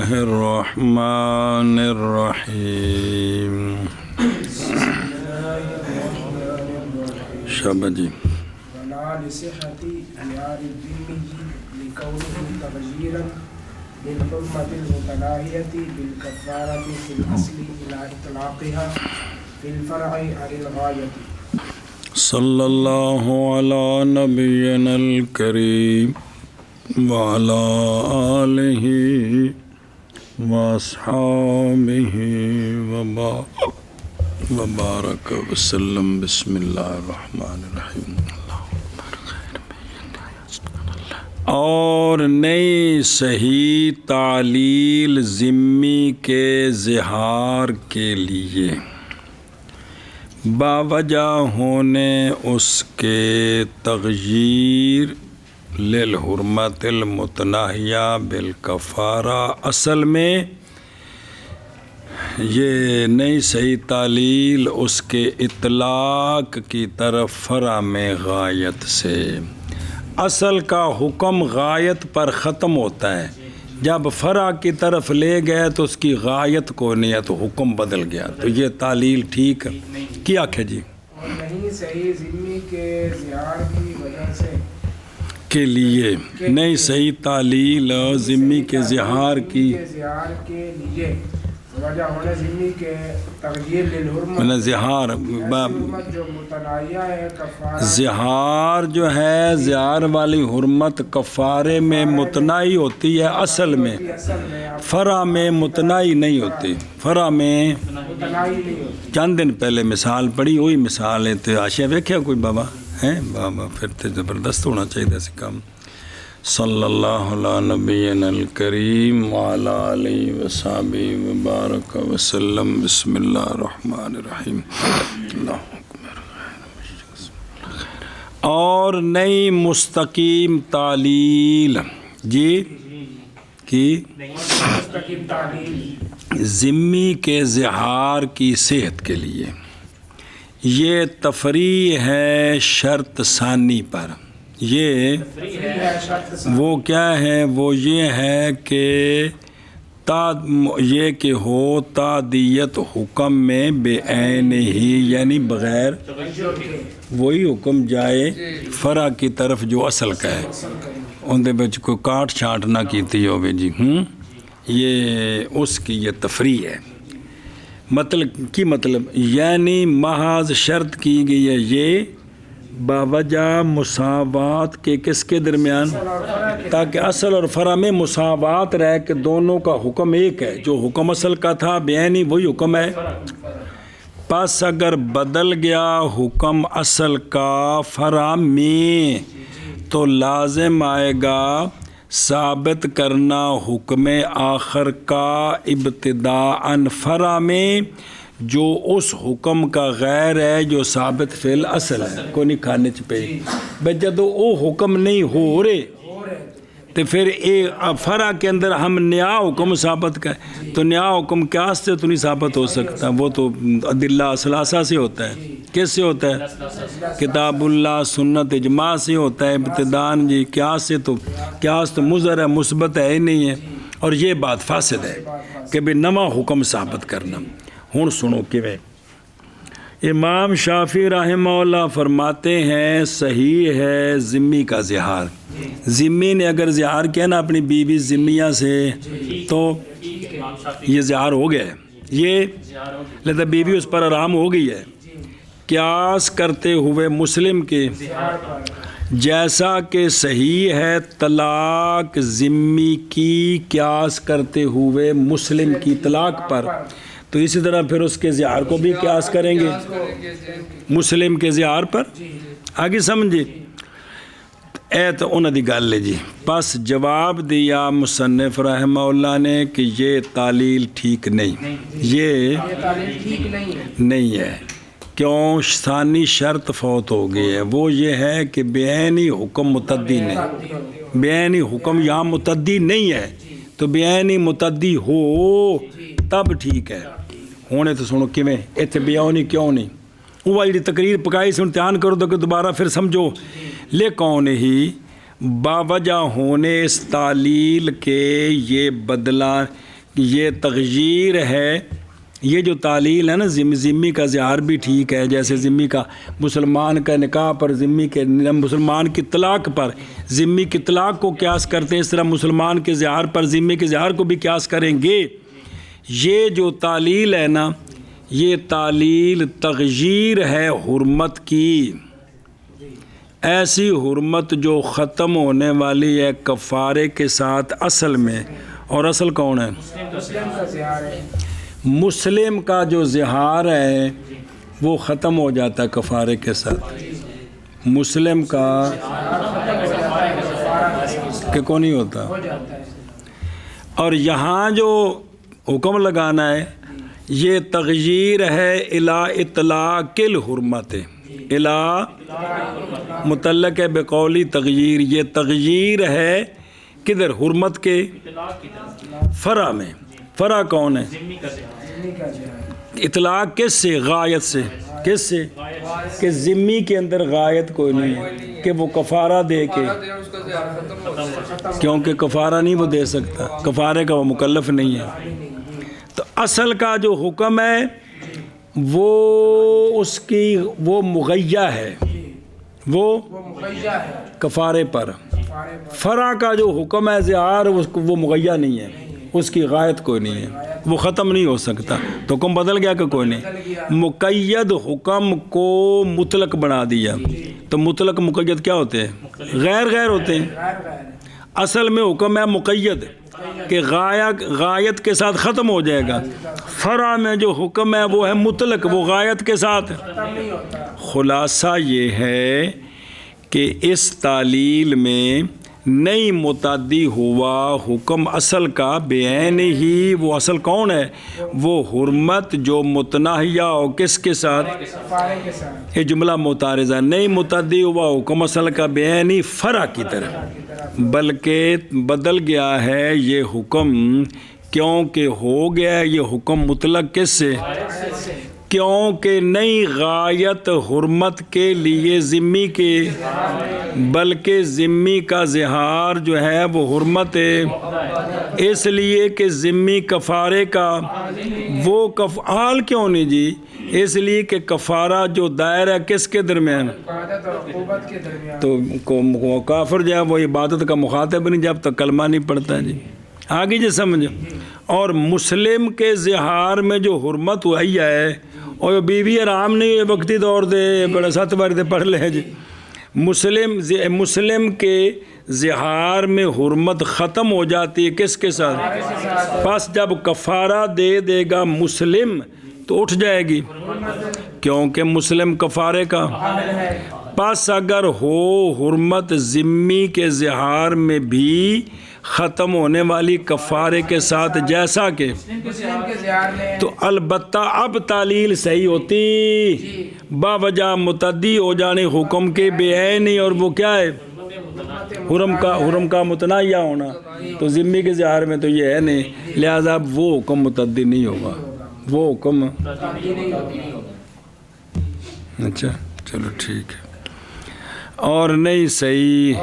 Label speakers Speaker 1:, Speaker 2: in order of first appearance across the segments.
Speaker 1: اللہ الرحمن الرحیم. شابہ جی.
Speaker 2: ولا لصحة معيار الذمي لكونه تغييرا للحرمة المتناهية بالكفارة في الأصل إلى إطلاقها في الفرع عن الغاية.
Speaker 1: صلی اللہ علی نبینا الکریم وعلی آلہ واصحابہ وبارک وسلم. بسم اللہ الرحمن الرحیم. اور نئی صحیح تعلیل ذمی کے اظہار کے لیے باوجہ ہونے اس کے تغییر للحرمت المتناہیہ بالکفارہ. اصل میں یہ نئی صحیح تعلیل اس کے اطلاق کی طرف فرع میں غایت سے. اصل کا حکم غایت پر ختم ہوتا ہے، جب فرع کی طرف لے گئے تو اس کی غایت کو نہیں ہے تو حکم بدل گیا. تو یہ تعلیل ٹھیک کیا ہے جی.
Speaker 2: اور نہیں صحیح ذمی کے اظہار کی وجہ سے
Speaker 1: کے لیے نئی صحیح تعلیل ذمی کے اظہار کی
Speaker 2: اظہار کے لیے وجہ ہونے ذمی کے تغییر للحرمت
Speaker 1: اظہار
Speaker 2: جو متناہیہ ہے کفارہ.
Speaker 1: زہار جو ہے زہار والی حرمت کفارے میں متناہی ہوتی ہے اصل میں، فرع میں متناہی نہیں ہوتی. فرع میں
Speaker 2: متناہی نہیں ہوتی.
Speaker 1: چند دن پہلے مثال پڑھی، وہی مثال ہے. تو آشیا ویکھیا کوئی بابا ہیں؟ بابا پھر تو زبردست ہونا چاہیے ایسے کام. صلی اللہ علی نبینا الکریم وعلی آلہ وصحبہ وبارک وسلم. بسم اللہ الرحمن الرحیم. اللہ اکبر. اور نئی مستقیم تعلیل جی کی
Speaker 2: مستقیم تعلیل
Speaker 1: ذمی کے اظہار کی صحت کے لیے یہ تفریع ہے شرط ثانی پر. یہ وہ کیا ہے؟ وہ یہ ہے کہ یہ کہ ہو تعدیت حکم میں بے عین ہی، یعنی بغیر وہی حکم جائے فرع کی طرف جو اصل کا ہے، اندر بچ کوئی کاٹ چھانٹ نہ کیتی ہو جی. یہ اس کی یہ تفریع ہے. مطلب یعنی محض شرط کی گئی ہے یہ باوجہ مساوات کے کس کے درمیان، تاکہ اصل اور فرع میں مساوات رہے کہ دونوں کا حکم ایک ہے. جو حکم اصل کا تھا بیانی وہی حکم ہے. پس اگر بدل گیا حکم اصل کا فرع میں تو لازم آئے گا ثابت کرنا حکم آخر کا ابتداءً فرع میں جو اس حکم کا غیر ہے جو ثابت فعل اصل ہے. کو نہیں کھانے چ پہ بھائی جدو وہ حکم نہیں ہو رہے تو پھر فرع کے اندر ہم نیا حکم ثابت کریں تو نیا حکم قیاس سے تو نہیں ثابت ہو سکتا. وہ تو ادلہ ثلاثہ سے ہوتا ہے. کس سے ہوتا ہے؟ کتاب اللہ سنت اجماع سے ہوتا ہے ابتداءً جی. قیاس سے تو قیاس تو مضر ہے، مثبت ہے ہی نہیں ہے. اور یہ بات فاسد ہے کہ بھی نواں حکم ثابت کرنا. ہوں سنو کہ امام شافعی رحمہ اللہ فرماتے ہیں صحیح ہے ذمی کا زہار. ذمی نے اگر زہار کیا نا اپنی بیوی ذمیہ سے تو یہ زہار ہو گیا ہے. یہ لہذا بیوی اس پر آرام ہو گئی ہے. قیاس کرتے ہوئے مسلم کے جیسا کہ صحیح ہے طلاق ذمی کی قیاس کرتے ہوئے مسلم کی طلاق پر، تو اسی طرح پھر اس کے زہار کو بھی قیاس کریں گے مسلم کے زہار پر. آگے سمجھے اے تو انہوں دی گل ہے جی. بس جواب دیا مصنف رحمہ اللہ نے کہ یہ تعلیل ٹھیک نہیں، یہ نہیں ہے. کیوں؟ ثانی شرط فوت ہو گئی ہے. وہ یہ ہے کہ بیانی حکم متعدی نہیں، بیانی حکم یہاں متعدی نہیں ہے. تو بیانی متعدی ہو تب ٹھیک ہے. ہونے تو سنو کیویں اتنے بیانی کیوں نہیں. وہ جی تقریر پکائی سے دھیان کرو تو کہ دوبارہ پھر سمجھو. لے کون ہی باوجہ ہونے اس تعلیل کے یہ بدلہ کہ یہ تغییر ہے، یہ جو تعلیل ہے نا، ذمی کا زہار بھی ٹھیک ہے، جیسے ذمی کا مسلمان کا نکاح پر ذمی کے مسلمان کی طلاق پر ذمی کی طلاق کو قیاس کرتے ہیں، اس طرح مسلمان کے زہار پر ذمی کے زہار کو بھی قیاس کریں گے۔ یہ جو تعلیل ہے نا، یہ تعلیل تغییر ہے حرمت کی، ایسی حرمت جو ختم ہونے والی ہے کفارے کے ساتھ اصل میں، اور اصل کون ہے؟
Speaker 2: مسلم کا زہار ہے،
Speaker 1: مسلم کا جو زہار ہے وہ ختم ہو جاتا ہے کفارے کے ساتھ، مسلم کا کہ کون نہیں ہوتا۔
Speaker 2: ہو جاتا ہے۔
Speaker 1: اور یہاں جو حکم لگانا ہے یہ تغییر ہے الی اطلاق الحرمت، الی متعلق ہے بقولی تغییر، یہ تغییر ہے کدھر؟ حرمت کے فرع میں۔ فرع کون ہے؟
Speaker 2: ذمی کا زہار،
Speaker 1: اطلاق کس سے؟ غایت سے۔ کس سے؟ کہ ذمی کے اندر غایت کوئی نہیں ہے کہ وہ کفارہ دے کے، کیونکہ کفارہ نہیں وہ دے سکتا، کفارے کا وہ مکلف نہیں ہے۔ تو اصل کا جو حکم ہے وہ اس کی وہ مغیّہ ہے، وہ
Speaker 2: مغیّہ ہے
Speaker 1: کفارے پر۔
Speaker 2: کفارے پر۔
Speaker 1: فرع کا جو حکم ہے زہار وہ مغیّہ نہیں ہے، اس کی غایت کوئی نہیں ہے، وہ ختم نہیں ہو سکتا۔ تو حکم بدل گیا کہ کوئی نہیں؟ مقید حکم کو مطلق بنا دیا۔ تو مطلق مقید کیا ہوتے ہیں؟ غیر غیر ہوتے ہیں۔
Speaker 2: غیر غیر ہے۔
Speaker 1: اصل میں حکم ہے مقید کہ غایت کے ساتھ ختم ہو جائے گا، فرع میں جو حکم ہے وہ ہے مطلق، وہ غایت کے ساتھ۔
Speaker 2: ختم نہیں ہوتا۔
Speaker 1: خلاصہ یہ ہے کہ اس تعلیل میں نئی متعدی ہوا حکم اصل کا بعین ہی، وہ اصل کون ہے؟ وہ حرمت جو متناہیہ ہو کس کے ساتھ؟
Speaker 2: کفارے کے ساتھ۔
Speaker 1: یہ جملہ متعارضہ، نئی متعدی ہوا حکم اصل کا بعین ہی فرع کی طرح، بلکہ بدل گیا ہے یہ حکم، کیونکہ ہو گیا ہے یہ حکم مطلق کس سے؟ کیونکہ نئی غایت حرمت کے لیے ذمی کے، بلکہ ذمی کا زہار جو ہے وہ حرمت ہے، اس لیے کہ ذمی کفارے کا وہ حال کیوں نہیں جی؟ اس لیے کہ کفارہ جو دائر ہے کس کے درمیان؟
Speaker 2: عبادت اور عقوبت کے درمیان۔
Speaker 1: تو کافر جو ہے وہ عبادت کا مخاطب نہیں جب تک کلمہ نہیں پڑھتا جی۔ آگے جی سمجھ۔ اور مسلم کے زہار میں جو حرمت ہوئی ہے، اور بیوی آرام نہیں ہے وقتی طور دے بڑے 7 بار دے پڑھ لے جی، مسلم کے زہار میں حرمت ختم ہو جاتی ہے کس کے ساتھ؟ پس جب کفارہ دے دے گا مسلم تو اٹھ جائے گی، کیونکہ مسلم کفارے کا۔ پس اگر ہو حرمت ذمی کے زہار میں بھی ختم ہونے والی کفارے کے ساتھ جیسا کہ،
Speaker 2: مسلم کے زہار میں
Speaker 1: تو البتہ اب تعلیل صحیح ہوتی باوجہ متعدی ہو جانے حکم کے بعینی، اور وہ کیا ہے؟ حرم کا متناہیہ ہونا۔ تو ذمی کے زہار میں تو یہ ہے نہیں، لہذا وہ حکم متعدی نہیں ہوگا، وہ حکم۔ اچھا چلو ٹھیک ہے۔ اور نہیں صحیح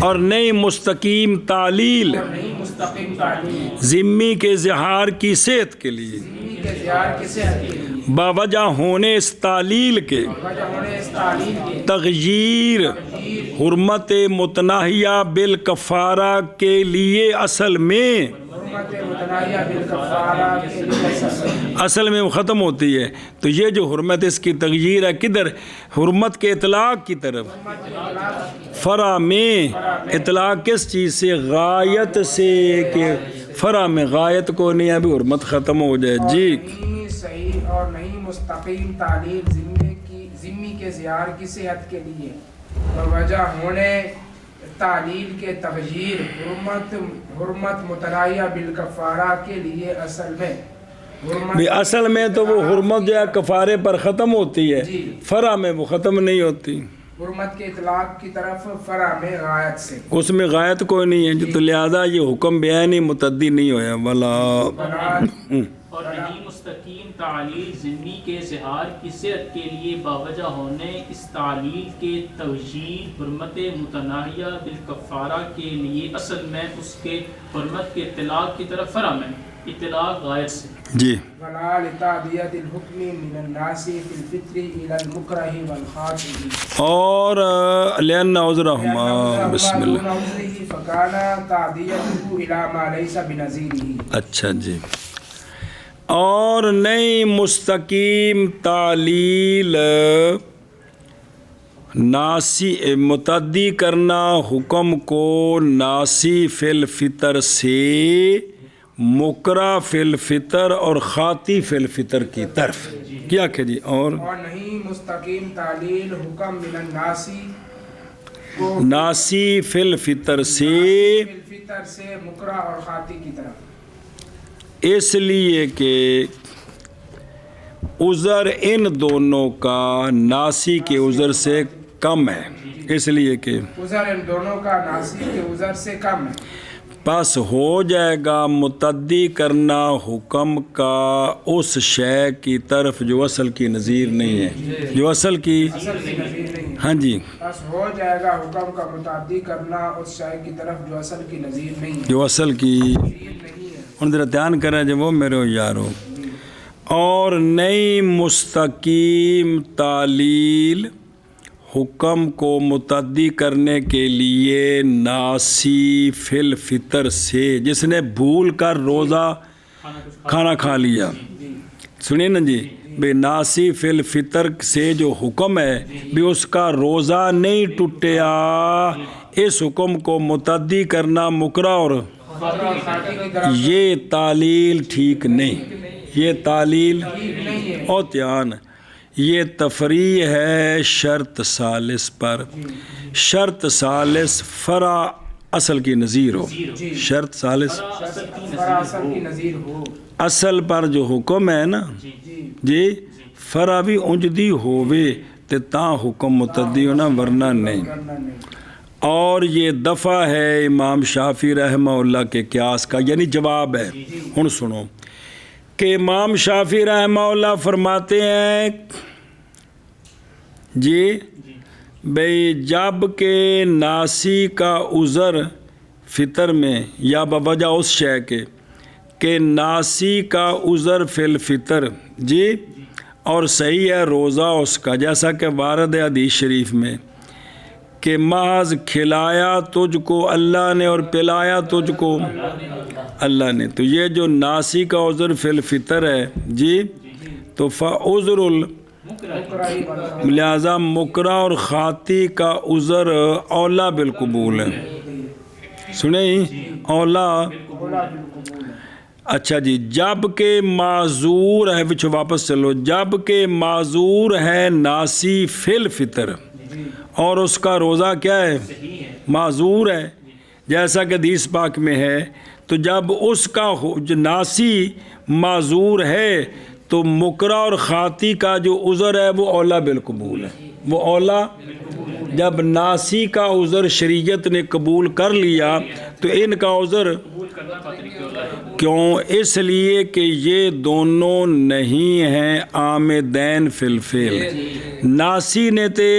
Speaker 1: اور نہیں مستقیم تعلیل
Speaker 2: مستقیم تعلیم
Speaker 1: ذمی کے زہار کی صحت کے لیے
Speaker 2: کے زہار کے صحت
Speaker 1: باوجہ ہونے اس تعلیل کے
Speaker 2: وجہ ہونے اس تعلیم کے
Speaker 1: تغییر حرمت متناہیہ بالکفارہ کے لیے اصل میں
Speaker 2: حرمت متناہیہ بالکفارہ کے لیے
Speaker 1: اصل میں وہ ختم ہوتی ہے۔ تو یہ جو حرمت اس کی تغییر ہے کدھر؟ حرمت کے اطلاق کی طرف، فرع میں اطلاق کس چیز سے؟ غایت سے، کہ فرع میں غایت کو نہیں ابھی حرمت ختم ہو جائے جی۔
Speaker 2: نہیں صحیح اور نہیں مستقیم تعلیل ذمی کے زہار کی صحت کے لیے وجہ ہونے تعلیل کے تغییر حرمت متناہیہ بالکفارہ کے لیے اصل میں
Speaker 1: اصل میں تو وہ حرمت جو ہے کفارے پر ختم ہوتی ہے، فرع میں وہ ختم نہیں ہوتی،
Speaker 2: حرمت کے اطلاق کی طرف فرع میں غایت سے،
Speaker 1: اس میں غایت کوئی نہیں ہے جو، تو لہذا یہ حکم بیانی متعدی نہیں ہویا ولا
Speaker 3: اور نہیں مستقیم تعلیل ضمنی کے اظہار کی صحت کے لیے باوجہ ہونے اس تعلیل کے توجیہ حرمت متناہیہ بالکفارہ کے لیے اصل میں اس کے حرمت کے اطلاق کی طرف فرع ہے، اطلاق غائر سے
Speaker 1: جی
Speaker 2: ولا لتعدیت الحکم من الناس فی الفطر الى المکرہ والخاطئ
Speaker 1: اور لأن عذرہما بسم اللہ
Speaker 2: عذره فکان تعدیته الى ما لیس بنظیرہ.
Speaker 1: اچھا جی اور نئی مستقیم تعلیل ناسی متعدی کرنا حکم کو ناسی فی الفطر سے مکرہ فی الفطر اور خاطی فی الفطر کی طرف کیا کہ جی اور
Speaker 2: نہیں مستقیم تعلیل حکم من الناسی کو
Speaker 1: ناسی فی الفطر سے
Speaker 2: فی الفطر سے مکرہ اور خاطی کی طرف،
Speaker 1: اس لیے کہ عذر ان دونوں کا ناسی کے عذر سے کم ہے، اس لیے کہ
Speaker 2: عذر ان دونوں کا ناسی کے عذر سے کم ہے،
Speaker 1: پس ہو جائے گا متعدی کرنا حکم کا اس شے کی طرف جو اصل کی نظیر نہیں ہے، جو اصل کی
Speaker 2: اصل کی نظیر نہیں ہے.
Speaker 1: ہاں جی
Speaker 2: بس ہو جائے گا حکم کا متعدی کرنا اس شے کی طرف جو اصل کی نظیر نہیں ہے،
Speaker 1: جو اصل کی
Speaker 2: نظیر نہیں ہے.
Speaker 1: ان ذرا دھیان کریں جب وہ میرے یارو اور نئی مستقیم تعلیل حکم کو متعدی کرنے کے لیے ناسی فی الفطر سے جس نے بھول کر روزہ کھانا کھا لیا، سنیے نا جی بے ناسی فی الفطر سے جو حکم ہے بھی اس کا روزہ نہیں ٹوٹیا، اس حکم کو متعدی کرنا مکرہ اور یہ تعلیل ٹھیک نہیں، یہ تعلیل اور دھیان یہ تفریع ہے شرط ثالث پر، شرط ثالث فرع اصل کی نظیر ہو، شرط ثالث
Speaker 2: فرع اصل کی نظیر ہو،
Speaker 1: اصل پر جو حکم ہے نا جی فرع بھی انجدی ہووے تے تا حکم متعدی ہونا ورنہ نہیں.
Speaker 2: کرنا نہیں.
Speaker 1: اور یہ دفعہ ہے امام شافعی رحمہ اللہ کے قیاس کا، یعنی جواب ہے. ہن سنو کہ امام شافعی رحمہ اللہ فرماتے ہیں جی بھئی جب کہ ناسی کا عذر فطر میں یا بوجہ اس شے کے کہ ناسی کا عذر فی الفطر جی اور صحیح ہے روزہ اس کا، جیسا کہ وارد ہے حدیث شریف میں کہ محض کھلایا تجھ کو اللہ نے اور پلایا تجھ کو اللہ نے، تو یہ جو ناسی کا عذر فی الفطر ہے جی تو فعذر لہذا مکرہ اور خاطی کا عذر اولا بالقبول ہے، سنیں اولا. اچھا جی جب کہ معذور ہے وچ واپس چلو، جب کہ معذور ہے ناسی فی الفطر اور اس کا روزہ کیا ہے معذور ہے، جیسا کہ حدیث پاک میں ہے، تو جب اس کا ناسی معذور ہے تو مکرہ اور خاطی کا جو عذر ہے وہ اولا بالقبول ہے، وہ اولا. جب ناسی کا عذر شریعت نے قبول کر لیا تو ان کا عذر کیوں؟ اس لیے کہ یہ دونوں نہیں ہیں عامدین فی الفعل. ناسی نے تے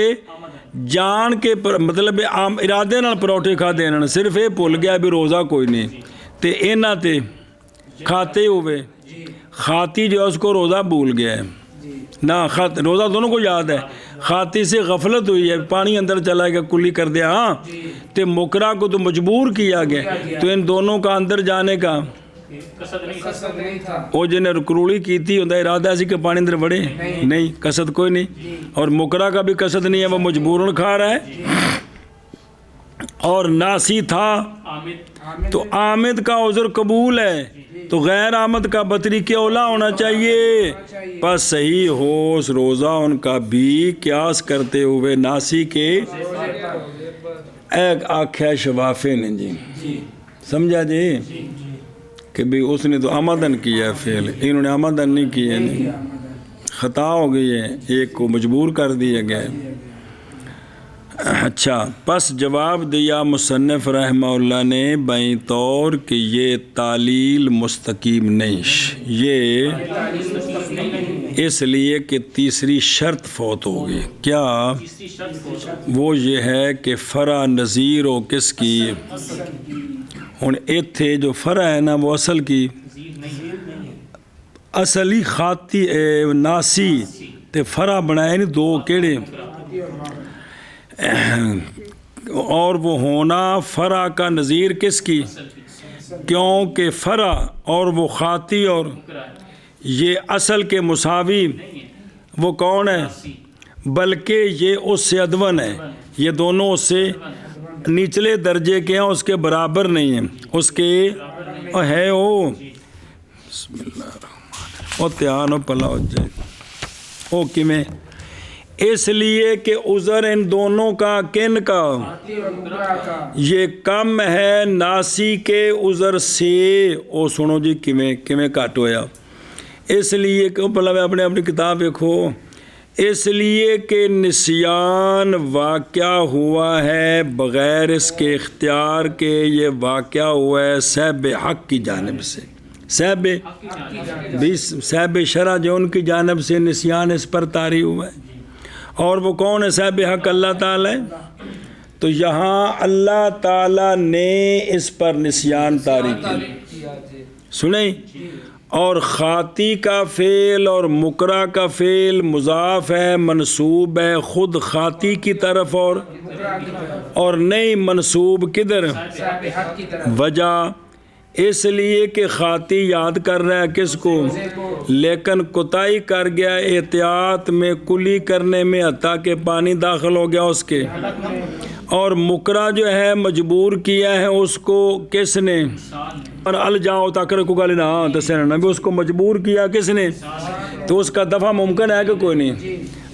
Speaker 1: جان کے مطلب ارادے نال پروٹھے کھا دینا، صرف یہ بھول گیا بھی روزہ کوئی نہیں تے انہاں تے کھاتے ہوئے خاطی جو اس کو روزہ بھول گیا ہے نہ روزہ دونوں کو یاد ہے، خاطی سے غفلت ہوئی ہے، پانی اندر چلا گیا کلی کر دیا ہاں تے مکرہ کو تو مجبور کیا گیا، تو ان دونوں کا اندر جانے کا
Speaker 2: قصد نہیں تھا.
Speaker 1: وہ جنہیں رکروڑی کی تھی ان کا ارادہ ایسی کہ پانی اندر بڑھے نہیں، قصد کوئی نہیں، اور مکرہ کا بھی قصد نہیں ہے، وہ مجبوراً کھا رہا ہے. اور ناسی تھا تو آمد کا عذر قبول ہے تو غیر آمد کا بطریق اولا ہونا چاہیے. پس صحیح ہو روزہ ان کا بھی قیاس کرتے ہوئے ناسی کے ایک آنکھیں شفافے نے جی سمجھا جی کہ بھی اس نے تو آمدن کیا ہے فعل، انہوں نے آمدن نہیں کیا، خطا ہو گئی ہے، ایک کو مجبور کر دیا گیا. اچھا، پس جواب دیا مصنف رحمہ اللہ نے بائیں طور کہ یہ تعلیل مستقیم نہیں، یہ اس لیے کہ تیسری شرط فوت ہو گئی۔ کیا؟
Speaker 3: تیسری شرط کو
Speaker 1: وہ یہ ہے کہ فرع نظیر ہو کس کی؟ ہن ایتھے جو فرع ہے نا وہ اصل کی اصلی خاتی ناسی تے فرع بنائے نہیں دو کیڑے، اور وہ ہونا فرع کا نظیر کس کی؟ کیونکہ فرع اور وہ خاتی اور یہ اصل کے مساوی وہ کون ہے؟ بلکہ یہ اس سے ادون ہے، یہ دونوں اس سے نچلے درجے کے ہیں، اس کے برابر نہیں ہیں، اس کے ہے او بسم اللہ الرحمن او تیان و پلا ہو جائے او کی میں اس لیے کہ عذر ان دونوں کا کن کا یہ کم ہے ناسی کے عذر سے۔ او سنو جی کیویں کٹ ہویا، اس لیے کہ پہلے اپنے اپنی کتاب دیکھو، اس لیے کہ نسیان واقعہ ہوا ہے بغیر اس کے اختیار کے، یہ واقعہ ہوا ہے صاحب حق کی جانب سے، صاحب شرع جو ان کی جانب سے نسیان اس پر طاری ہوا ہے، اور وہ کون ہے صاحب حق؟ اللہ تعالیٰ ہے۔ تو یہاں اللہ تعالیٰ نے اس پر نسیان طاری کیا، سنیں، اور خاطی کا فعل اور مکرہ کا فعل مضاف ہے، منصوب ہے خود خاطی کی طرف اور نہیں منصوب کدھر؟ وجہ اس لیے کہ خاطی یاد کر رہا ہے کس کو، لیکن کوتاہی کر گیا احتیاط میں، کلی کرنے میں، حتیٰ کہ پانی داخل ہو گیا اس کے، اور مکرہ جو ہے مجبور کیا ہے اس کو کس نے؟ اور الجاؤ تاکر کو گالی نہ دسے نبی، اس کو مجبور کیا کس نے؟ تو اس کا دفع ممکن ہے کہ کوئی نہیں؟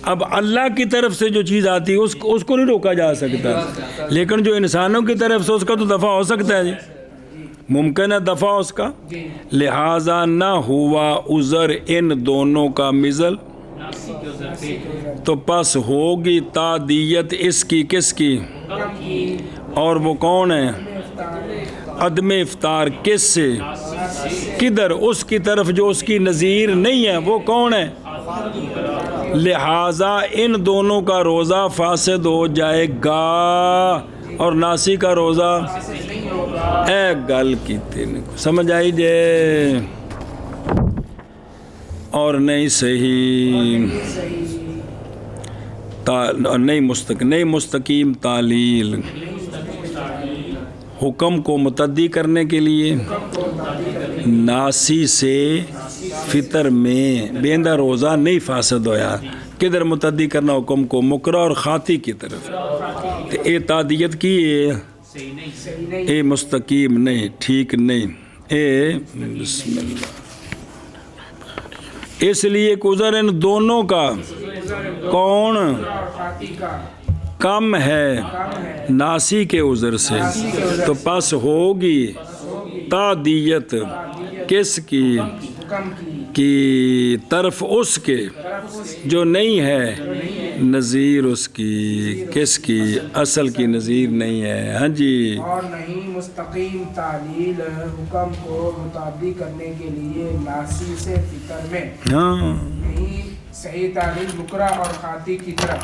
Speaker 1: اب اللہ کی طرف سے جو چیز آتی ہے اس کو نہیں روکا جا سکتا، لیکن جو انسانوں کی طرف سے اس کا تو دفع ہو سکتا ہے، ممکن ہے دفع اس کا، لہذا نہ ہوا عذر ان دونوں کا مثل، تو پس ہوگی تعدیت اس کی کس کی؟ اور وہ کون ہے؟ عدم افطار کس سے؟ کدھر؟ اس کی طرف جو اس کی نظیر نہیں ہے، وہ کون ہے؟ لہذا ان دونوں کا روزہ فاسد ہو جائے گا، اور ناسی کا روزہ اے گل کی سمجھ آئی جے، اور نہیں صحیح نہیں مستقیم تعلیل حکم کو متعدی کرنے کے لیے ناسی سے فطر میں بیندہ روزہ نہیں فاسد ہویا، کدھر متعدی کرنا حکم کو؟ مکرہ اور خاطی کی طرف، اے تعدیت کی اے مستقیم نہیں، ٹھیک نہیں، اے بسم اللہ، اس لیے کہ عذر ان دونوں کا کون کم ہے ناسی کے عذر سے، تو پس ہوگی تعدیت کس کی طرف اس کے جو نہیں ہے نظیر، اس کی کس کی؟ اصل کی نظیر نہیں ہے۔ ہاں جی،
Speaker 2: اور نہیں مستقیم تعلیل حکم کو متعدی کرنے کے لیے ناسی سے فطر میں،
Speaker 1: ہاں
Speaker 2: نہیں صحیح تعلیل مکرہ اور خاطی کی طرف،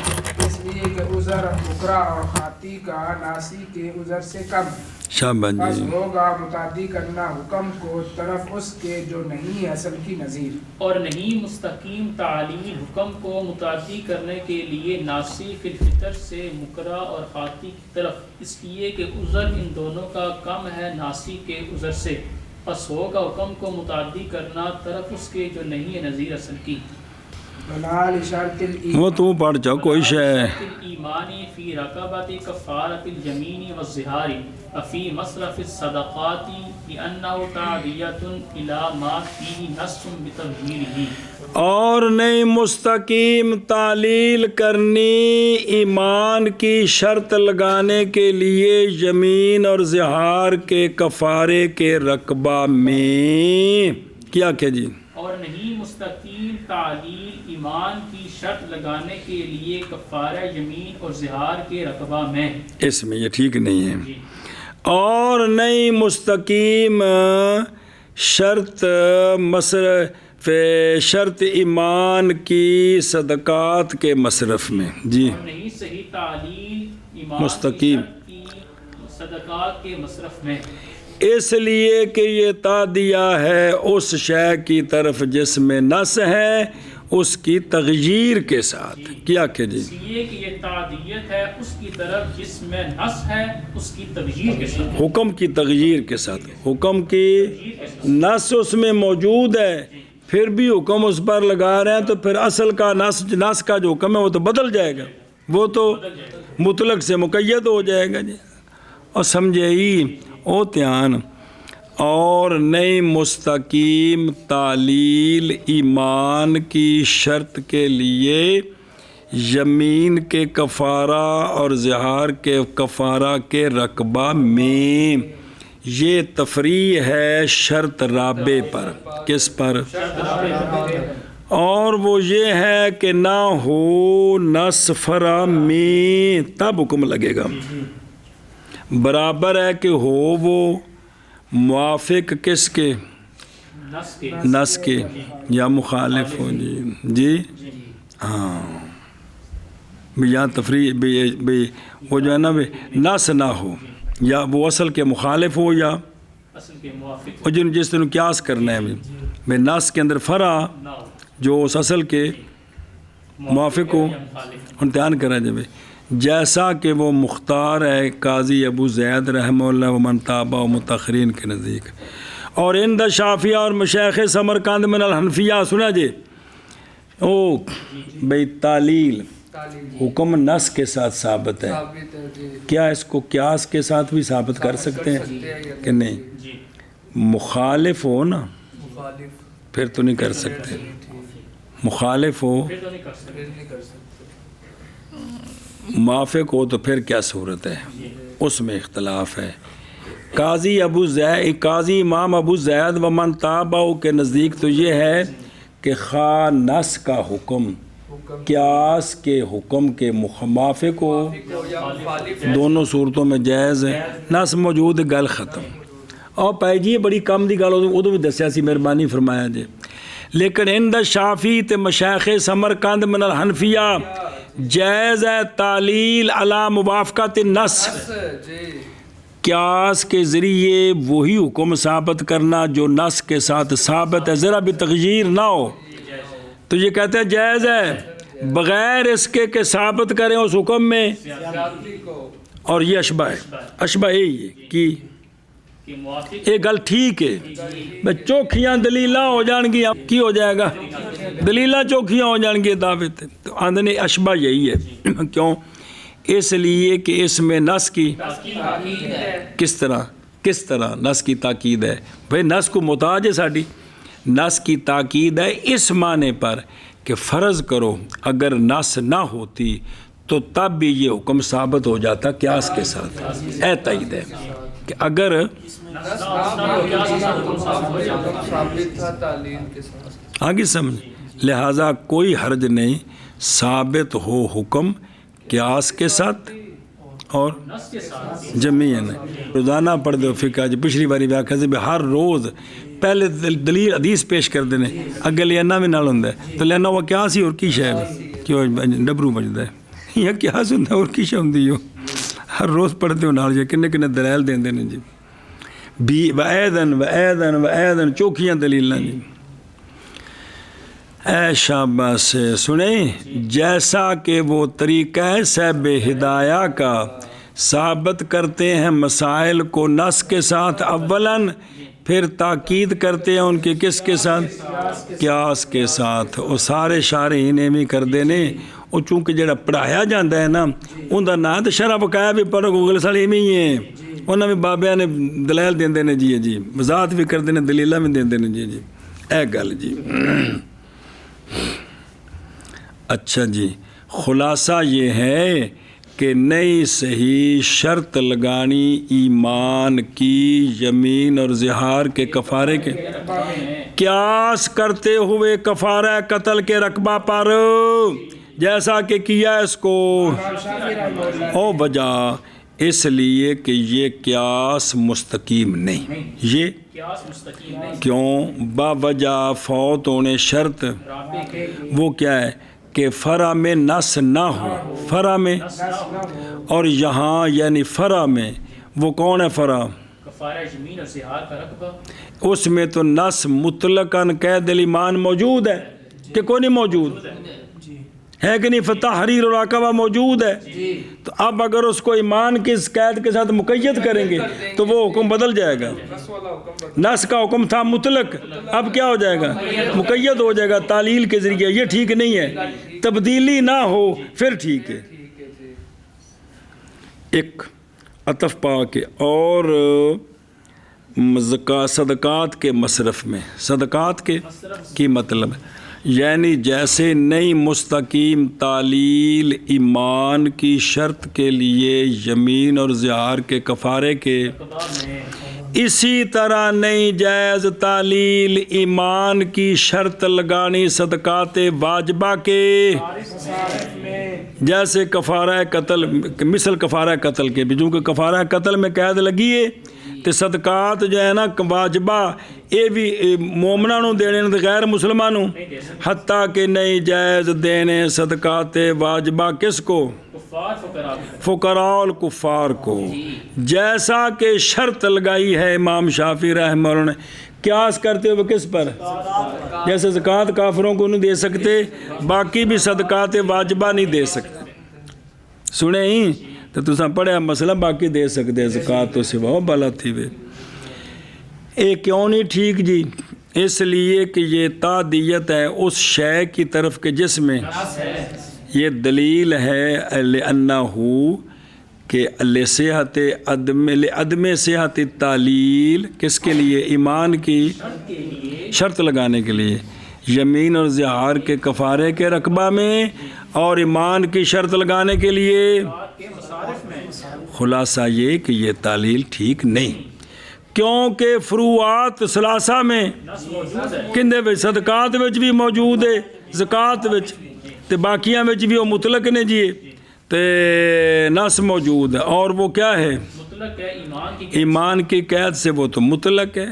Speaker 2: اس لیے کہ عذر مکرہ اور خاطی کا ناسی کے عذر سے کم،
Speaker 1: شاباش
Speaker 2: بس
Speaker 1: جی،
Speaker 2: ہوگا متعدی کرنا حکم کو طرف اس کے جو نہیں ہے اصل کی نظیر،
Speaker 3: اور نہیں مستقیم تعلیل حکم کو متعدی کرنے کے لیے ناسی فی الفطر سے مکرہ اور خاطی کی طرف، اس لیے کہ عذر ان دونوں کا کم ہے ناسی کے عذر سے، پس ہوگا حکم کو متعدی کرنا طرف اس کے جو نہیں ہے نظیر اصل کی۔
Speaker 2: بلال شرط
Speaker 1: وہ تو پڑھ جاؤ کوئی شے
Speaker 3: ایمانی فی رقبت کفارت الیمین والظہار فی مصرف الصدقات لأنہ تعدیت الی ما فیہ نص بتظہیرہ، اور
Speaker 1: نہیں مستقیم تعلیل کرنی ایمان کی شرط لگانے کے لیے یمین اور ظہار کے کفارے کے رقبہ میں کیا کہ جی،
Speaker 3: اور نہیں مستقیم تعلیل ایمان کی شرط لگانے کے لیے کفارہ یمین اور زہار کے رقبہ میں.
Speaker 1: اس میں یہ ٹھیک نہیں ہے.
Speaker 3: جی
Speaker 1: اور نہیں مستقیم شرط مصرف شرط ایمان کی صدقات کے مصرف میں. جی
Speaker 3: اور نہیں صحیح تعلیل ایمان
Speaker 1: مستقیم.
Speaker 3: کی شرط کی صدقات کے مصرف میں.
Speaker 1: اس لیے کہ یہ تعدیہ ہے اس شے کی طرف جس میں نص ہے اس کی تغییر کے ساتھ. کیا کہ جی
Speaker 3: اس لیے کہ یہ تعدیت ہے اس کی طرف جس میں نص ہے اس کی تغییر کے ساتھ.
Speaker 1: حکم کی تغییر کے ساتھ. حکم کی نص اس میں موجود ہے پھر بھی حکم اس پر لگا رہے ہیں تو پھر اصل کا نص کا جو حکم ہے وہ تو بدل جائے گا, وہ تو مطلق سے مقید ہو جائے گا. جی اور سمجھے ہی او دھیان. اور نئی مستقیم تعلیل ایمان کی شرط کے لیے یمین کے کفارہ اور زہار کے کفارہ کے رقبہ میں یہ تفریح ہے شرط رابع پر. کس پر؟ اور وہ یہ ہے کہ نہ ہو نص فرع میں تب حکم لگے گا. برابر ہے کہ ہو وہ موافق کس کے؟ نص کے یا مخالف ہو. جی ہاں یہاں تفریح وہ جو ہے نا نص نہ ہو یا وہ اصل کے مخالف ہو یا جس دن قیاس کرنا ہے بھائی نص کے اندر فرع جو اس اصل کے موافق ہو امتحان کرا جائے. جیسا کہ وہ مختار ہے قاضی ابو زید رحمہ اللہ و من تابع و متاخرین کے نزدیک. اور عند شافعیہ اور مشایخ سمرقند من الحنفیہ. سنا جی او بھائی تعلیل حکم نص کے ساتھ ثابت ہے, کیا اس کو قیاس کے ساتھ بھی ثابت کر سکتے ہیں کہ نہیں؟ مخالف ہو نا پھر تو نہیں کر سکتے. مخالف ہو موافق ہو تو پھر کیا صورت ہے, اس میں اختلاف ہے. قاضی امام ابو زید و من تابع کے نزدیک تو یہ ہے کہ خواہ نص کا حکم قیاس کے حکم کے موافق ہو دونوں صورتوں میں جائز ہے. نص موجود ہے گل ختم. اور پائی جی بڑی کم دی گل ادو بھی دسیا سی مہربانی فرمایا جی. لیکن عند شافعی تے مشایخ سمرقند من الحنفیہ جائز ہے تعلیل علی موافقت النص, قیاس کے ذریعے وہی حکم ثابت کرنا جو نص کے ساتھ ثابت ہے ذرا بھی تغییر نہ ہو. تو یہ کہتے ہیں جائز ہے بغیر اس کے کہ ثابت کریں اس حکم میں. اور یہ اشبہ یہی ہے کہ یہ گل ٹھیک ہے چوکھیاں دلیلاں ہو جان گی کی ہو جائے گا دلیلاں چوکھیاں ہو جان گی دعوے تے. تو آندھنے اشبہ یہی ہے. کیوں؟ اس لیے کہ اس میں نص کی کس طرح نص کی تاکید ہے. بھئی نص کو محتاج ہے ساڈی. نص کی تاکید ہے اس معنی پر کہ فرض کرو اگر نص نہ ہوتی تو تب بھی یہ حکم ثابت ہو جاتا قیاس کے ساتھ. اے تائید ہے کہ اگر آگے سمجھ لہٰذا کوئی حرج نہیں ثابت ہو حکم قیاس کے ساتھ اور جمیعاً. روزانہ پڑھ دو فقہ جی پچھلی باری ویاکھیا سی ہر روز پہلے دلیل حدیث پیش کر دینے اگے لینا بھی نال ہوندا ہے تو لینا وہ قیاس ہی اور کی شے ہے کہ ڈبرو بجدا ہے یا قیاس ہوندا اور کی شے ہوندی ہو. ہر روز پڑھتے ہو نال جی کنے دلائل دیندے نے جی بھی وعیدن چوکھیاں دلیلاں جی. اے شاباش سے سنیں جیسا کہ وہ طریقہ صاحب ہدایہ کا ثابت کرتے ہیں مسائل کو نص کے ساتھ اولاً پھر تاکید کرتے ہیں ان کے کس کے ساتھ قیاس کے ساتھ. وہ سارے شارحین ایویں کردے نے وہ چونکہ جڑا پڑھایا جاتا ہے نا ان کا نام تو شرح بقایا بھی پڑھو گوگل سال ایویں ہی ہیں انہوں نے بابیاں نے دلائل دیندے نے جی وضاحت بھی کردے نے دلیلاں بھی دیندے نے جی اے گل جی. اچھا جی خلاصہ یہ ہے کہ نہیں صحیح شرط لگانی ایمان کی یمین اور زہار کے کفارے کے قیاس کرتے ہوئے کفارہ قتل کے رقبہ پر جیسا کہ کیا اس کو او وجہ اس لیے کہ یہ قیاس مستقیم نہیں یہ
Speaker 3: قیاس مستقیم نہیں
Speaker 1: کیوں باوجہ فوت ہونے شرط وہ کیا ہے کہ فرع میں نص نہ ہو فرع میں اور یہاں یعنی فرع میں وہ کون ہے فرع
Speaker 3: کفارہ یمین اور زہار کا رقبہ
Speaker 1: اس میں تو نص مطلقاً قید الایمان موجود ہے کہ کوئی نہیں موجود ہے کہ نہیں فتحریر اور رقبہ موجود ہے تو اب اگر اس کو ایمان کی اس قید کے ساتھ مقید کریں گے تو وہ حکم بدل جائے گا نص کا حکم تھا مطلق اب کیا ہو جائے گا مقید ہو جائے گا تعلیل کے ذریعے یہ ٹھیک نہیں ہے تبدیلی نہ ہو پھر ٹھیک ہے ایک عطف پا کے اور صدقات کے مصرف میں صدقات کے کی مطلب یعنی جیسے نئی مستقیم تعلیل ایمان کی شرط کے لیے یمین اور زہار کے کفارے کے اسی طرح نہیں جائز تعلیل ایمان کی شرط لگانی صدقات واجبہ کے جیسے کفارہ قتل مثل کفارہ قتل کے بھی چونکہ کفارہ قتل میں قید لگی ہے تو صدقات جو ہے نا واجبہ یہ بھی مومنہ نو دینے تے غیر مسلمانوں حتیٰ کہ نہیں جائز دینے صدقات واجبہ کس کو فقراء الکفار کو جیسا کہ شرط لگائی ہے امام شافعی رحمہ اللہ نے قیاس کرتے ہوئے کس پر جیسے زکوٰۃ کافروں کو نہیں دے سکتے باقی بھی صدقات واجبہ نہیں دے سکتے سنے ہی تو تساں پڑھیا مسئلہ باقی دے سکتے زکوٰۃ تو سوا بالا تھی وے اے کیوں نہیں ٹھیک جی اس لیے کہ یہ تعدیت ہے اس شے کی طرف کہ جس میں یہ دلیل ہے لأنہو کہ لصحت عدم صحت تعلیل کس کے لیے ایمان کی شرط لگانے کے لیے یمین اور زہار کے کفارے کے رقبہ میں اور ایمان کی شرط لگانے کے لیے خلاصہ یہ کہ یہ تعلیل ٹھیک نہیں کیونکہ فروعات ثلاثہ میں کندے وچ صدقات وچ بھی موجود ہے زکوٰۃ وچ تے باقیاں وچ بھی وہ مطلق نے جی تے نص موجود ہے اور وہ کیا ہے ایمان کی قید سے وہ تو مطلق ہے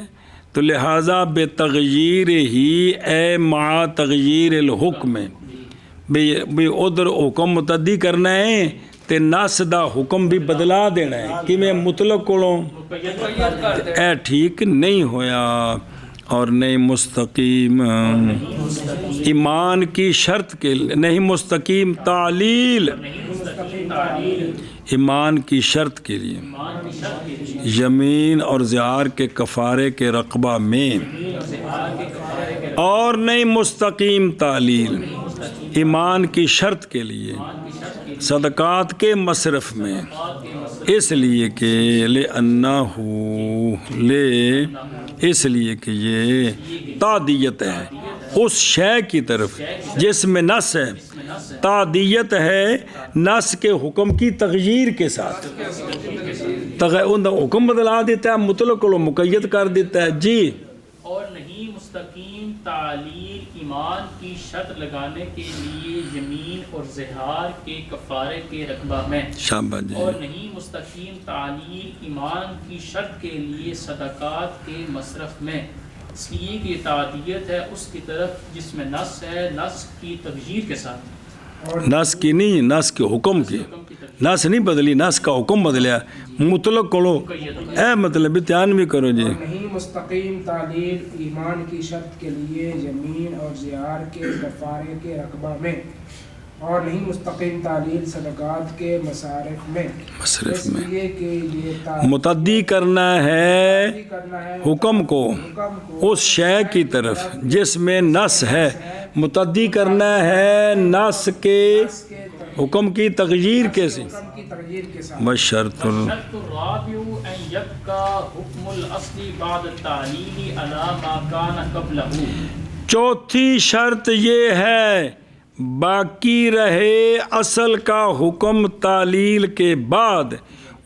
Speaker 1: تو لہٰذا بے تغییر ہی اے مع تغییر الحکم بھی ادھر حکم متعدی کرنا ہے تے نص دا حکم بھی بدلا دینا ہے کہ میں مطلق کولوں اے ٹھیک نہیں ہویا اور نہیں مستقیم ایمان کی شرط کے نہیں مستقیم تعلیل ایمان کی شرط کے لیے یمین اور زہار کے کفارے کے رقبہ میں اور نہیں مستقیم تعلیل ایمان کی شرط کے لیے صدقات کے مصرف میں اس لیے کہ اس لیے کہ یہ تعدیت ہے اس شے کی طرف جس میں نص ہے تعدیت ہے نص کے حکم کی تغییر کے ساتھ حکم بدلا دیتا ہے مطلق کو مقید کر دیتا ہے جی
Speaker 3: اور نہیں مستقیم تعلیل ایمان کی شرط لگانے کے لیے یمین اور زہار کے کفارے کے رقبہ میں
Speaker 1: شاباش جی
Speaker 3: اور نہیں مستقیم تعلیل ایمان کی شرط کے لیے صدقات کے مصرف میں اس لیے کہ یہ تعدیت ہے اس کی طرف جس میں نص ہے نص کی تغییر کے ساتھ
Speaker 1: نص کی نہیں نص کے حکم کی نص نہیں بدلی نص کا حکم بدلیا مطلق کرو اے مطلب دھیان بھی کرو جی
Speaker 2: نہیں مستقیم تعلیل ایمان کی شرط کے لیے یمین اور زہار کے کفارے کے رقبہ میں اور نہیں مستقیم تعلیل صدقات کے مصارف میں اس لیے کہ یہ
Speaker 1: متعدی کرنا ہے حکم کو اس شے کی طرف جس میں نص ہے متعدی کرنا ہے نص کے حکم کی تغییر کے سے بشرط
Speaker 3: الرابع ان يبقى حکم الاصل بعد التعلیل على ما كان قبله
Speaker 1: چوتھی شرط یہ ہے باقی رہے اصل کا حکم تعلیل کے بعد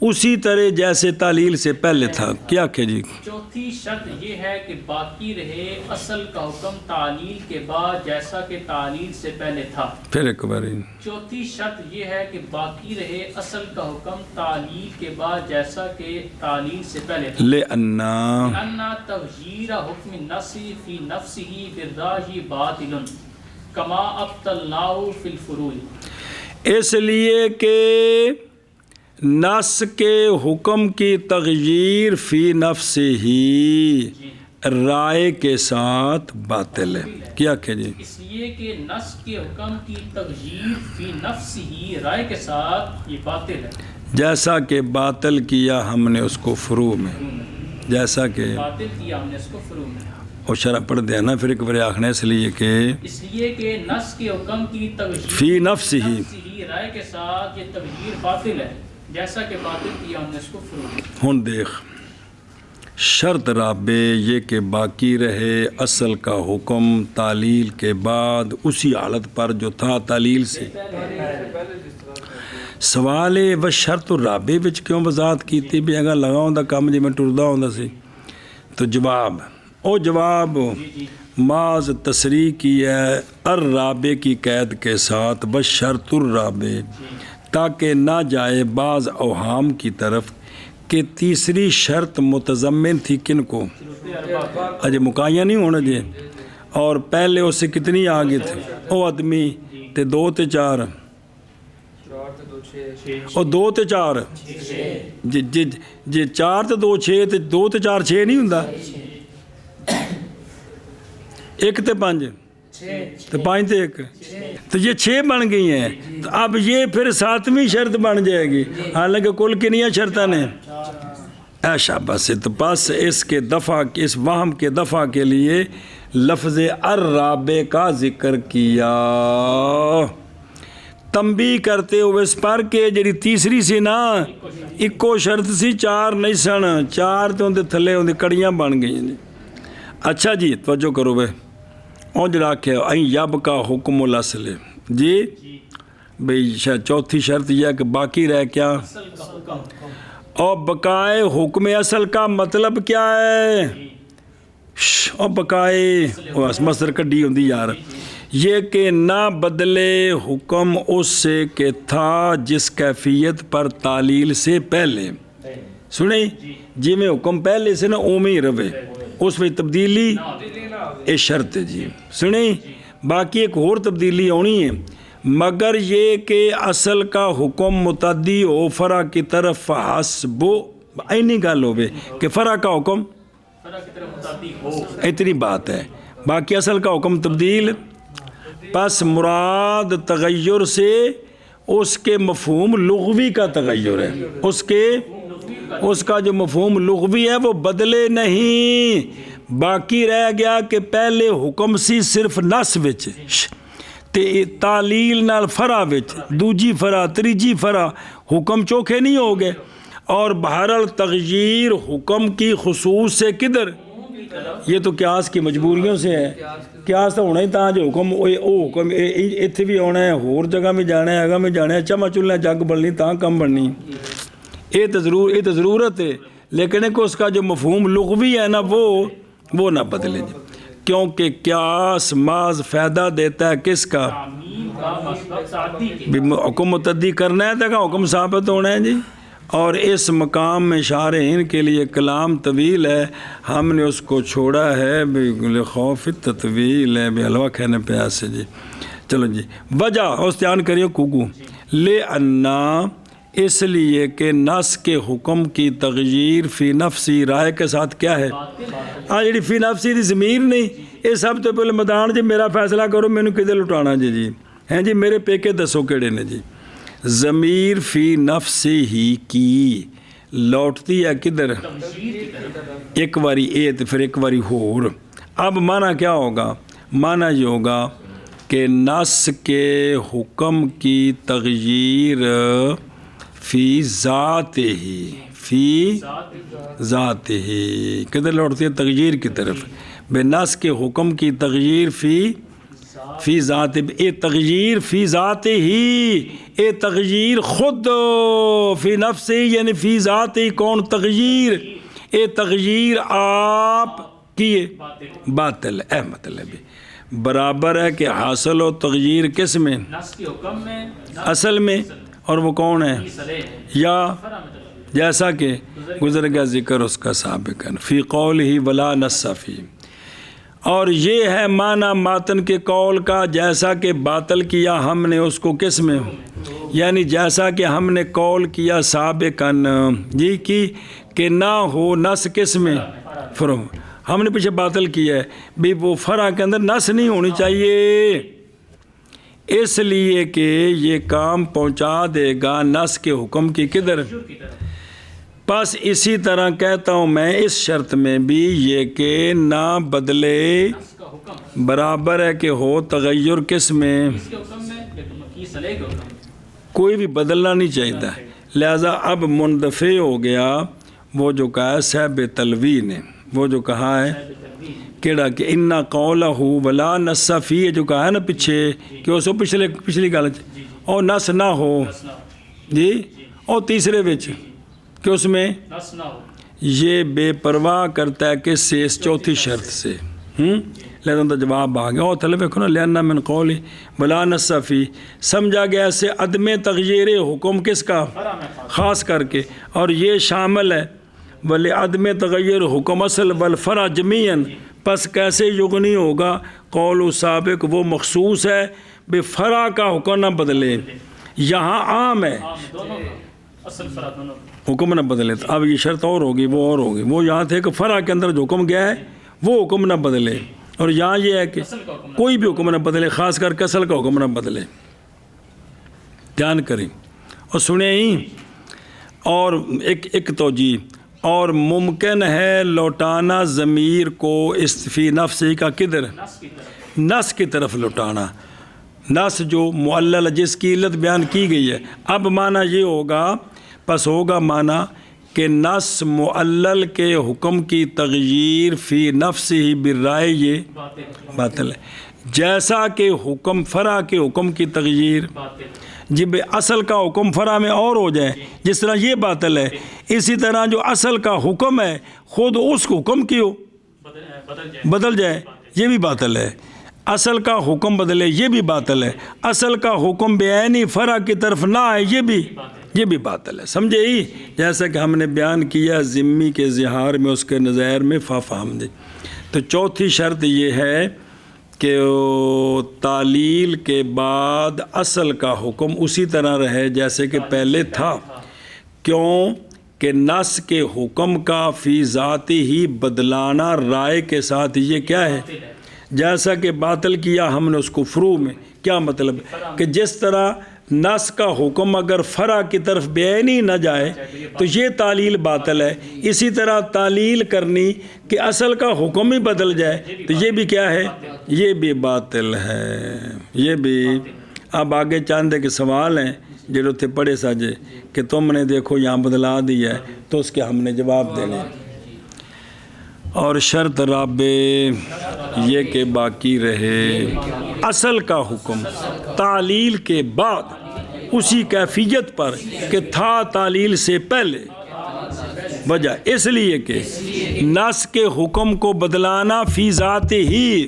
Speaker 1: اسی طرح جیسے تعلیل سے پہلے تھا. کیا کہ جی
Speaker 3: چوتھی شرط یہ ہے کہ باقی رہے اصل کا حکم تعلیل کے بعد جیسا کہ تعلیل سے پہلے تھا.
Speaker 1: پھر ایک بار
Speaker 3: چوتھی شرط یہ ہے کہ باقی رہے اصل کا حکم تعلیل کے بعد جیسا کہ تعلیل سے پہلے تھا.
Speaker 1: لأن
Speaker 3: تغییر حکم النص فی نفسه بالراجی باطل کما ابطلناہ فی الفروع.
Speaker 1: اس لیے کہ نص کے حکم کی تغییر فی نفس ہی رائے کے ساتھ باطل ہے. کیا کہ جی
Speaker 3: اس لیے کہ نص کے حکم کی تغییر فی نفس ہی رائے کے ساتھ یہ باطل ہے.
Speaker 1: جیسا کہ باطل کیا ہم نے اس کو فروع میں، جیسا کہ
Speaker 3: باطل کیا ہم نے اس کو فروع میں.
Speaker 1: وہ شرح پڑھ دیا نا پھر ایک بار آخنے اس لیے
Speaker 3: کہ نص کے حکم کی تغییر
Speaker 1: فی نفس ہی
Speaker 3: رائے کے ساتھ یہ تغییر باطل ہے جیسا کہ باطل کیا ہم نے اس کو فروع میں.
Speaker 1: ہن دیکھ شرط رابع یہ کہ باقی رہے اصل کا حکم تعلیل کے بعد اسی حالت پر جو تھا تعلیل سے. سوال ہے وہ شرط رابع وچ کیوں وضاحت کیتی بھی اگر لگا ہوندا کام جی میں ٹردا ہوندا سی. تو جواب معاذ تصریح کی ہے الرابع کی قید کے ساتھ بشرط الرابع تاکہ نہ جائے بعض اوہام کی طرف کہ تیسری شرط متضمن تھی کن کو. اجے مکائیاں نہیں ہونا جی اور پہلے اس سے کتنی آگے تھے او آدمی تے 2 تے 4 اور 2 تے 4 جی 4 تے 2 6 تے 2 تے 4 6 نہیں ہوندا 1 تے 5 تو 5 تے 1 تو یہ 6 بن گئی ہیں. تو اب یہ پھر 7ویں شرط بن جائے گی حالانکہ کل کنیاں شرطیں نے. ایشا بس تو بس اس کے دفع اس وہم کے دفع کے لیے لفظ الرابع کا ذکر کیا تنبیہ کرتے ہوئے اس پر کہ جڑی تیسری سی نا ایکو شرط سی 4 نہیں سن 4 تو اندے تھلے اندے کڑیاں بن گئی. اچھا جی توجہ کرو بے اور جڑا کہ این یب کا حکم الاصل جی بھئی چوتھی شرط یہ ہے کہ باقی رہ کیا اور بقائے حکم اصل کا مطلب کیا ہے اور بقائے مصدر کڈی ہوندی یار یہ کہ نہ بدلے حکم اس سے کہ تھا جس کیفیت پر تعلیل سے پہلے. سنیں جی میں حکم پہلے سے نا اومے ہی روے اس میں تبدیلی اے شرط ہے جی. سنیں باقی ایک اور تبدیلی ہونی ہے مگر یہ کہ اصل کا حکم متعدی ہو فرع کی طرف حسب اینی گل ہوئے کہ فرع کا حکم اتنی بات ہے. باقی اصل کا حکم تبدیل پس مراد تغیر سے اس کے مفہوم لغوی کا تغیر ہے. اس کا جو مفہوم لغوی ہے وہ بدلے نہیں باقی رہ گیا کہ پہلے حکم سی صرف نص وچ تے تعلیل نال فرع وچ دوجی فرع تریجی فرع حکم چوکھے نہیں ہو گئے اور بہرحال تغییر حکم کی خصوص سے کدھر یہ تو قیاس کی مجبوریوں سے ہے. قیاس تو ہونا ہی تھا جو حکم حکم اتنے بھی ہونا ہے ہور جگہ میں جانا ہے اگاں میں جانا ہے چما چلنا جگ بننی تاں کم بننی یہ تو ضرورت ہے لیکن ایک اس کا جو مفہوم لغوی ہے نا وہ نہ بدلے کیونکہ قیاس محض فائدہ دیتا ہے کس کا حکم متعدی کرنا ہے تو حکم ثابت ہونا ہے جی. اور اس مقام میں شارحین کے لیے کلام طویل ہے ہم نے اس کو چھوڑا ہے خوف تطویل ہے حلوہ کھانے پیاسے جی. چلو جی وجہ استعان کریے کوکو لے انا اس لیے کہ نص کے حکم کی تغییر فی نفسی رائے کے ساتھ کیا ہے جی فی نفسی دی ضمیر نہیں یہ سب تو پہلے میدان جی میرا فیصلہ کرو مینوں کدھر لٹانا جی ہیں جی میرے پیکے دسو کیڑے نے جی. ضمیر فی نفس ہی کی لوٹتی ہے کدھر ایک واری اے تو پھر ایک واری ہور. اب معنی کیا ہوگا معنی یہ ہوگا کہ نص کے حکم کی تغییر فی ذات ہی کدھر لوٹتی ہے تغییر کی طرف بے نص کے حکم کی تغییر فی فی ذات اے تغییر فی ذات ہی اے تغییر خود فی نفس یعنی فی ذات ہی کون تغییر اے تغییر آپ کیے باطل اے مطلب برابر ہے کہ حاصل و تغییر کس میں
Speaker 3: نص کے حکم میں
Speaker 1: اصل میں اور وہ کون ہے یا جیسا کہ گزر گیا ذکر اس کا سابقاً فی قول ہی ولا نص فی اور یہ ہے معنی ماتن کے قول کا جیسا کہ باطل کیا ہم نے اس کو کس میں یعنی جیسا کہ ہم نے قول کیا سابقاً جی کی کہ نہ ہو نس کس میں فرم ہم نے پیچھے باطل کیا ہے بھی وہ فرع کے اندر نس نہیں ہونی چاہیے اس لیے کہ یہ کام پہنچا دے گا نس کے حکم کی کدھر بس اسی طرح کہتا ہوں میں اس شرط میں بھی یہ کہ نہ بدلے برابر ہے کہ ہو تغیر کس میں کوئی بھی بدلنا نہیں چاہیے لہذا اب مندفع ہو گیا وہ جو کہا ہے صاحب تلوی نے وہ جو کہا ہے کیڑا کہ انا قولہ ولا نص فی جو کہا ہے نا پیچھے کہ اس پچھلی گل اور نس نہ ہو جی اور تیسرے وچ کہ اس میں یہ بے پرواہ کرتا ہے کس سے اس چوتھی شرط سے لہذا ان کا جواب آ گیا اور تھلے دیکھو نا لأن من قول ولا نص فی سمجھا گیا ایسے عدم تغییر حکم کس کا خاص کر کے اور یہ شامل ہے ولی عدم تغیر حکم اصل والفرع جمیعاً پس کیسے یغنی ہوگا قول سابق وہ مخصوص ہے بے فرع کا حکم نہ بدلے یہاں عام ہے حکم نہ بدلے اب یہ شرط اور ہوگی وہ اور ہوگی وہ یہاں تھے کہ فرع کے اندر جو حکم گیا ہے وہ حکم نہ بدلے اور یہاں یہ ہے کہ کوئی بھی حکم نہ بدلے خاص کر کے اصل کا حکم نہ بدلے دھیان کریں اور سنیں ہی اور ایک توجیہ اور ممکن ہے لوٹانا ضمیر کو فی نفسی کا کدھر نس کی طرف لوٹانا نس جو معلل جس کی علت بیان کی گئی ہے اب معنی یہ ہوگا پس ہوگا معنی کہ نس معلل کے حکم کی تغییر فی نفس ہی برائے یہ باطل ہے جیسا کہ حکم فرع کے حکم کی تغییر جب اصل کا حکم فرع میں اور ہو جائے جس طرح یہ باطل ہے اسی طرح جو اصل کا حکم ہے خود اس حکم کی ہو بدل جائے یہ بھی باطل ہے اصل کا حکم بدلے یہ بھی باطل ہے اصل کا حکم بعینی فرع کی طرف نہ آئے یہ بھی باطل ہے سمجھے ہی جیسا کہ ہم نے بیان کیا ذمی کے اظہار میں اس کے نظائر میں فہم دے تو چوتھی شرط یہ ہے کہ تعلیل کے بعد اصل کا حکم اسی طرح رہے جیسے کہ پہلے تھا کیوں کہ نص کے حکم کا فی ذاتی ہی بدلانا رائے کے ساتھ یہ کیا ہے جیسا کہ باطل کیا ہم نے اس کو فروع میں کیا مطلب کہ جس طرح نص کا حکم اگر فرع کی طرف بعینی نہ جائے تو یہ تعلیل باطل ہے اسی طرح تعلیل کرنی کہ اصل کا حکم ہی بدل جائے تو یہ بھی کیا ہے یہ بھی باطل ہے یہ بھی اب آگے چاند کے سوال ہیں جو تھے پڑھے ساجے کہ تم نے دیکھو یہاں بدلا دیا ہے تو اس کے ہم نے جواب دینے اور شرط رابع یہ کہ باقی رہے اصل کا حکم تعلیل کے بعد اسی کیفیت پر کہ تھا تعلیل سے پہلے وجہ اس لیے کہ نص کے حکم کو بدلانا فی ذات ہی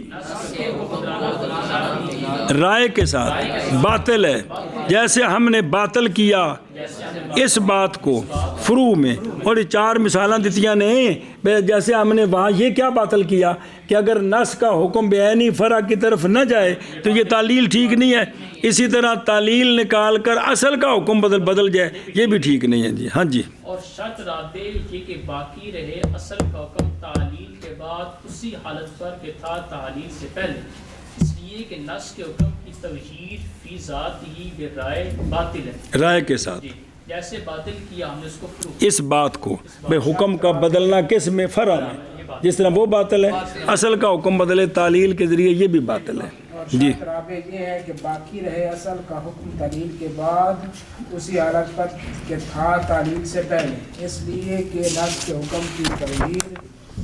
Speaker 1: رائے کے ساتھ باطل ہے جیسے ہم نے باطل کیا اس بات کو فروع میں اور یہ 4 مثالاں دیتیاں نہیں جیسے ہم نے وہاں یہ کیا باطل کیا کہ اگر نص کا حکم بعینی فرع کی طرف نہ جائے تو یہ تعلیل ٹھیک نہیں ہے اسی طرح تعلیل نکال کر اصل کا حکم بدل جائے یہ بھی ٹھیک نہیں ہے جی ہاں جی
Speaker 3: اور شرط رابع یہ کہ باقی رہے اصل کا حکم تعلیل کے بعد اسی حالت پر کہ تھا تعلیل سے پہلے اس لیے کہ نص کے حکم کی توحید فی ذات ہی برائے باطل ہے
Speaker 1: رائے کے ساتھ
Speaker 3: جیسے باطل کیا ہم نے اس کو
Speaker 1: اس بات کو بے حکم کا بدلنا کس میں فرع میں جس طرح وہ باطل ہے اصل کا حکم بدلے تعلیل کے ذریعے یہ بھی باطل ہے جی
Speaker 2: رابع یہ ہے کہ باقی رہے اصل کا حکم تعلیل کے بعد اسی حالت پر کہ تھا تعلیل سے پہلے اس لیے کہ نص کے حکم کی تغییر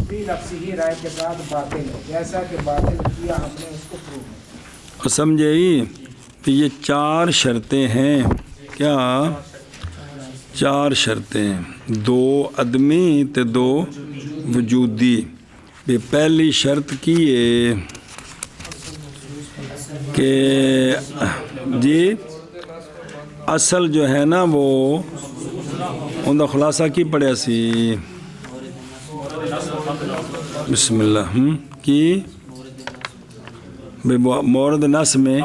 Speaker 2: فی نفسی ہی رائے کے بعد باطل ہے جیسا کہ باطل کیا ہم نے اس کو پروف
Speaker 1: سمجھے تو یہ 4 شرطیں ہیں. کیا 4 شرطیں؟ 2 عدمی تے 2 وجودی. بھی پہلی شرط کی ہے کہ جی اصل جو ہے نا وہ ان کا خلاصہ کی پڑھیا سی. بسم اللہ کی مورد نس میں.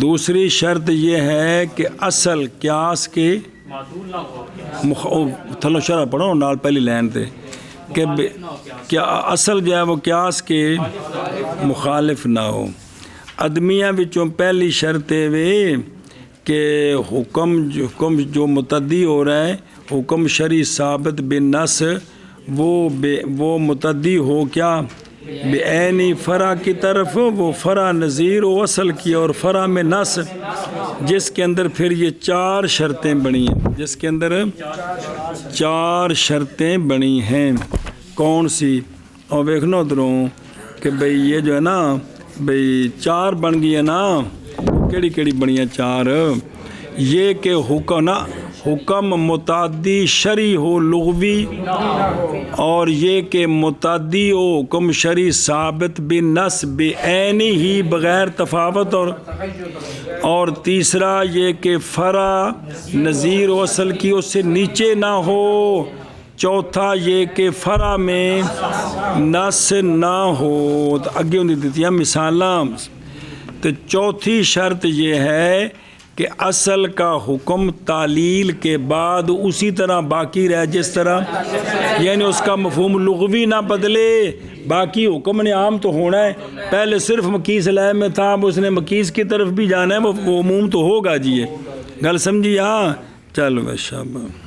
Speaker 1: دوسری شرط یہ ہے کہ اصل قیاس کے تھلو شرح پڑھو نال پہلی لائن تے کہ کیا اصل جو ہے وہ قیاس کے مخالف نہ ہو. ادمیہ وچوں پہلی شرط ہے کہ حکم جو متعدی ہو رہا ہے حکم شرعی ثابت بالنص وہ متعدی ہو کیا بعینی فرع کی طرف، وہ فرع نظیر و اصل کی اور فرع میں نص، جس کے اندر پھر یہ 4 شرطیں بنی ہیں. جس کے اندر 4 شرطیں بنی ہیں. کون سی؟ اور دیکھنا ادھروں کہ بھئی یہ جو ہے نا بھئی 4 بن گئی ہے نا. کیڑی بنی ہیں 4؟ یہ کہ حکم متعدی شرعی ہو لغوی، اور یہ کہ متعدی ہو حکم شرعی ثابت بالنص بعینی ہی بغیر تفاوت، اور تیسرا یہ کہ فرع نظیر و اصل کی اس سے نیچے نہ ہو. چوتھا یہ کہ فرع میں نص نہ ہو. تو اگے انہیں دیتی ہیں مثالاں. تو چوتھی شرط یہ ہے کہ اصل کا حکم تعلیل کے بعد اسی طرح باقی رہے جس طرح، یعنی اس کا مفہوم لغوی نہ بدلے. باقی حکم نے عام تو ہونا ہے. پہلے صرف مقیس لائے میں تھا، اب اس نے مقیس کی طرف بھی جانا ہے، وہ عموم تو ہوگا. جی یہ گل سمجھی؟ ہاں چلو شاباش.